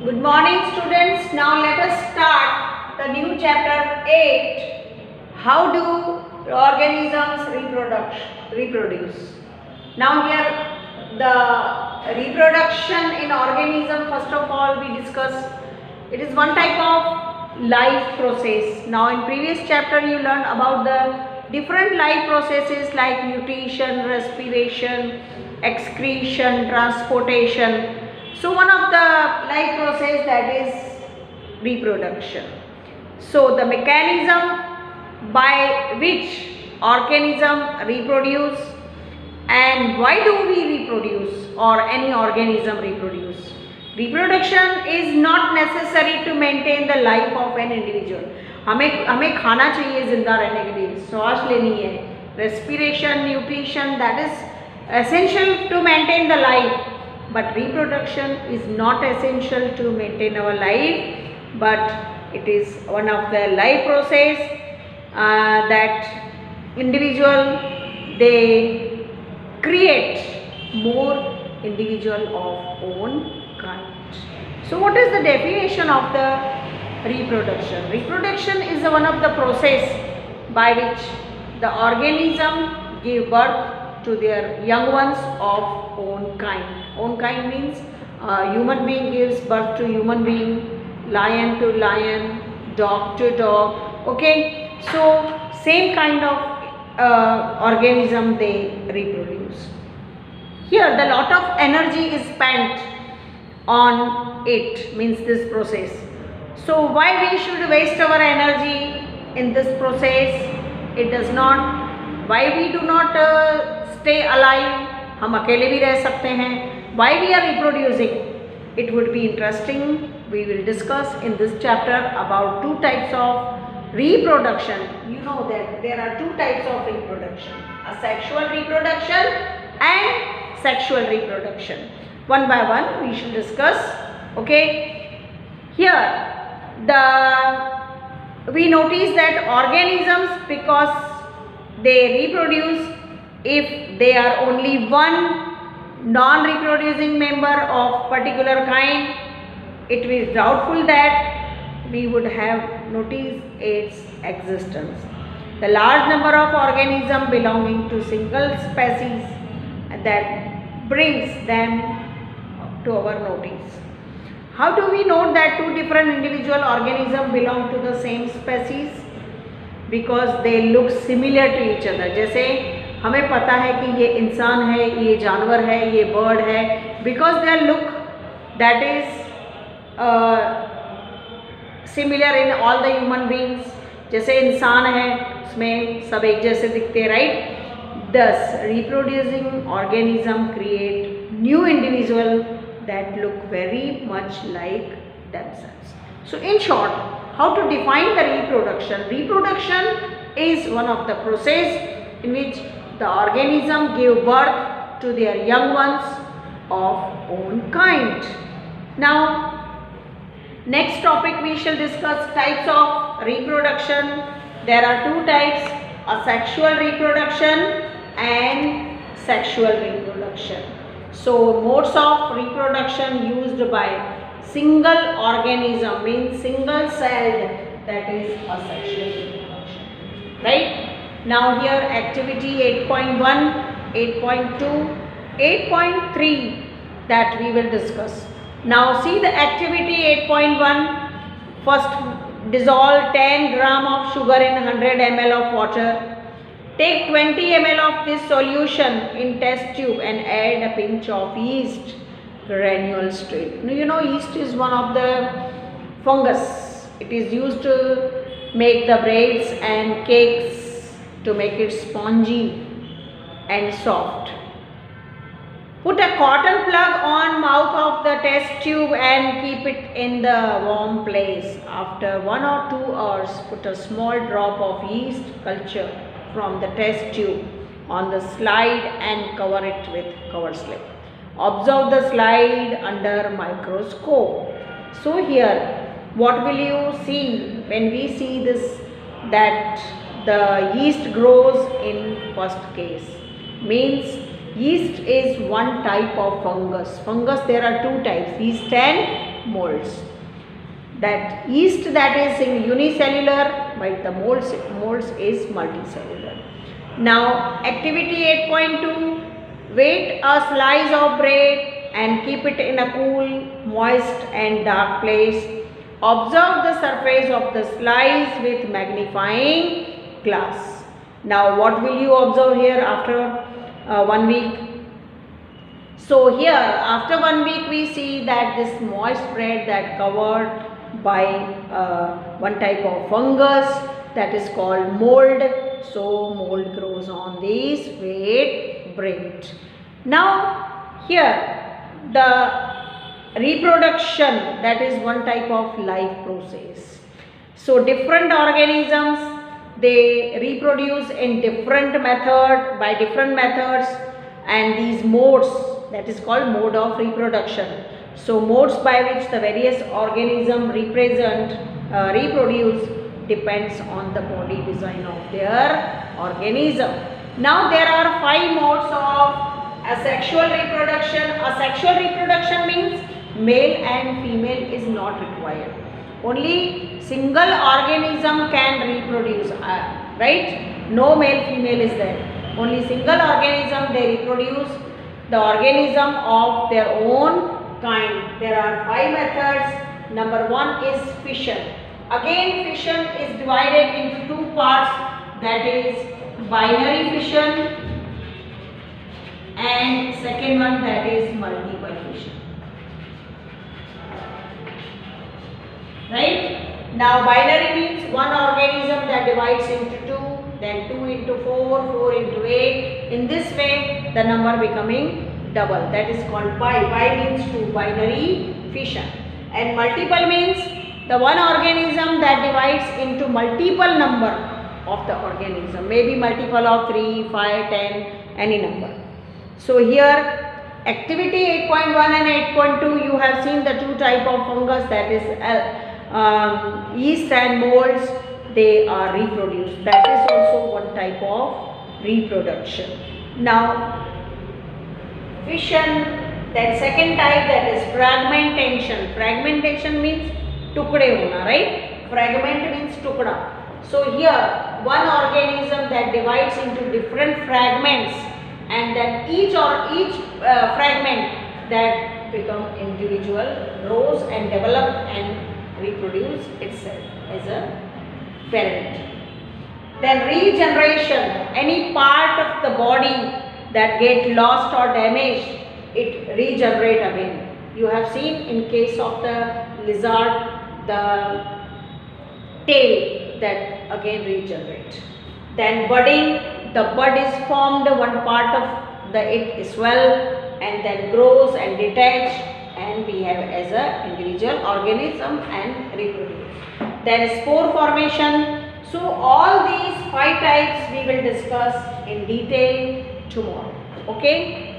Good morning students. Now let us start the new chapter 8. How do organisms reproduce? Now here the reproduction in organism, first of all we discuss, it is one type of life process. Now in previous chapter you learned about the different life processes like mutation, respiration, excretion, transportation. So one of the life process that is reproduction. So the mechanism by which organism reproduce, and why do we reproduce or any organism reproduce? Reproduction is not necessary to maintain the life of an individual. हमें खाना चाहिए जिंदा रहने के लिए, सांस लेनी है, respiration, nutrition, that is essential to maintain the life. But reproduction is not essential to maintain our life, but it is one of the life process that individual they create more individual of own kind. So what is the definition of the reproduction? Reproduction is one of the process by which the organism give birth to their young ones of own kind. Own kind means human being gives birth to human being, lion to lion, dog to dog. Okay, so same kind of organism they reproduce. Here the lot of energy is spent on it, means this process. So why we should waste our energy in this process? It does not. Why we do not stay alive? हम अकेले भी रह सकते हैं. Why we are reproducing? It would be interesting. We will discuss in this chapter about two types of reproduction. You know that there are two types of reproduction: asexual reproduction and sexual reproduction. One by one we should discuss. Okay. Here we notice that organisms, because they reproduce, if they are only one non-reproducing member of particular kind, it is doubtful that we would have noticed its existence. The large number of organisms belonging to single species that brings them to our notice. How do we know that two different individual organisms belong to the same species? Because they look similar to each other. जैसे हमें पता है कि ये इंसान है, ये जानवर है, ये बर्ड है, because their look that is similar in all the human beings. जैसे इंसान है उसमें सब एक जैसे दिखते हैं, right? Thus reproducing organism create new individual that look very much like themselves. So in short, how to define the reproduction? Reproduction is one of the process in which the organism give birth to their young ones of own kind. Now, next topic we shall discuss types of reproduction. There are two types: asexual reproduction and sexual reproduction. So, modes of reproduction used by single organism means single celled, that is asexual reproduction, right? Now here activity 8.1, 8.2, 8.3 that we will discuss. Now see the activity 8.1. First, dissolve 10 gram of sugar in 100 ml of water. Take 20 ml of this solution in test tube and add a pinch of yeast granules to it. Now, you know yeast is one of the fungus. It is used to make the breads and cakes, to make it spongy and soft. Put a cotton plug on mouth of the test tube and keep it in the warm place. After 1 or 2 hours, put a small drop of yeast culture from the test tube on the slide and cover it with cover slip. Observe the slide under microscope. So here, what will you see when we see this? That the yeast grows in first case, means yeast is one type of fungus. Fungus there are two types, yeast and molds. That yeast that is in unicellular, but the molds is multicellular. Now activity 8.2, weight a slice of bread and keep it in a cool, moist and dark place. Observe the surface of the slice with magnifying glass. Now what will you observe here after 1 week? So here after 1 week we see that this moist bread that covered by one type of fungus that is called mold. So mold grows on this wet bread. Now here the reproduction, that is one type of life process. So different organisms, they reproduce in different method, by different methods, and these modes, that is called mode of reproduction. So modes by which the various organisms reproduce depends on the body design of their organism. Now there are 5 modes of asexual reproduction. Asexual reproduction means male and female is not required. Only single organism can reproduce, right? No male female is there. Only single organism, they reproduce the organism of their own kind. There are 5 methods. Number 1 is fission. Again fission is divided into 2 parts, that is binary fission and second one, that is multiple fission. Right? Now binary means one organism that divides into 2, then 2 into 4, 4 into 8. In this way the number becoming double, that is called bi. Bi means 2, binary fission. And multiple means the one organism that divides into multiple number of the organism, maybe multiple of 3, 5, 10, any number. So here activity 8.1 and 8.2, you have seen the 2 type of fungus, that is yeast and molds, they are reproduced. That is also one type of reproduction. Now fission, then second type, that is fragmentation. Fragmentation means tukde hona, right? Fragment means tukda. So here one organism that divides into different fragments, and then each fragment that become individual rows and develop and reproduce itself as a parent. Then regeneration, any part of the body that get lost or damaged, it regenerate again. You have seen in case of the lizard, the tail that again regenerate. Then budding, the bud is formed, one part of it swell and then grows and detach, and we have as a individual organism and reproduce. Then spore formation. So all these 5 types we will discuss in detail tomorrow. Okay.